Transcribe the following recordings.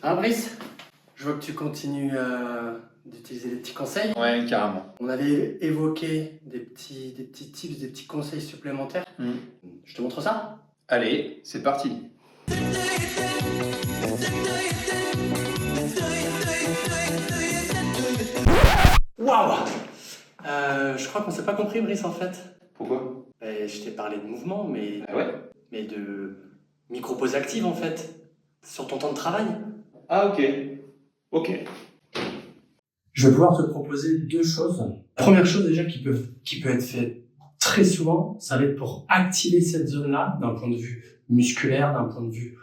Ah Brice, je vois que tu continues d'utiliser des petits conseils. Ouais, carrément. On avait évoqué des petits tips, des petits conseils supplémentaires. Je te montre ça? Allez, c'est parti. Waouh! Je crois qu'on s'est pas compris Brice en fait. Pourquoi? Je t'ai parlé de mouvement, mais, Ah ouais? mais de micro-pause active en fait, sur ton temps de travail. Ah ok. Ok. Je vais pouvoir te proposer deux choses. La première chose déjà qui peut être faite très souvent, ça va être pour activer cette zone-là, d'un point de vue musculaire, d'un point de vue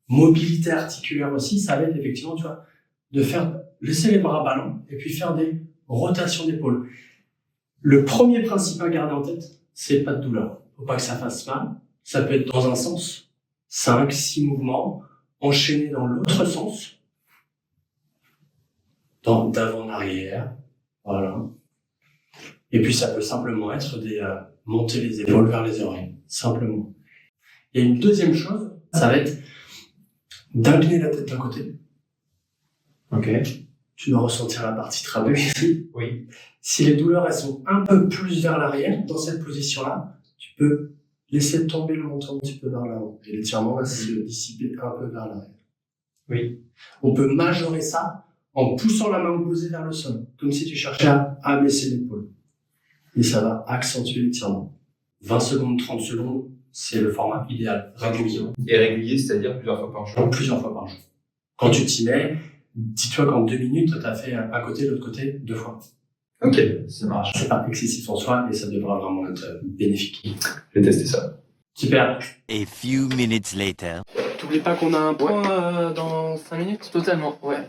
mobilité articulaire aussi, ça va être effectivement, tu vois, de laisser les bras ballants et puis faire des rotations d'épaule. Le premier principe à garder en tête, c'est pas de douleur. Faut pas que ça fasse mal. Ça peut être dans un sens, 5, 6 mouvements, enchaînés dans l'autre sens, d'avant en arrière, voilà. Et puis ça peut simplement être monter les épaules vers les oreilles, simplement. Et une deuxième chose, ça va être d'incliner la tête d'un côté. Ok. Tu dois ressentir la partie trapèze ici. Oui. Si les douleurs elles sont un peu plus vers l'arrière, dans cette position-là, tu peux laisser tomber le menton un petit peu vers l'avant. Et l'étirement va se dissiper un peu vers l'arrière. Oui. On peut majorer ça en poussant la main opposée vers le sol, comme si tu cherchais à abaisser l'épaule. Et ça va accentuer l'étirement. 20 secondes, 30 secondes, c'est le format idéal. Régulier. Et régulier, c'est-à-dire plusieurs fois par jour? Donc, plusieurs fois par jour. Quand tu t'y mets, dis-toi qu'en 2 minutes, tu as fait un côté, l'autre côté, 2 fois. Ok, ça marche. C'est pas excessif en soi et ça devra vraiment être bénéfique. Je vais tester ça. Super. A few minutes later. T'oublies pas qu'on a un point dans 5 minutes? Totalement, ouais.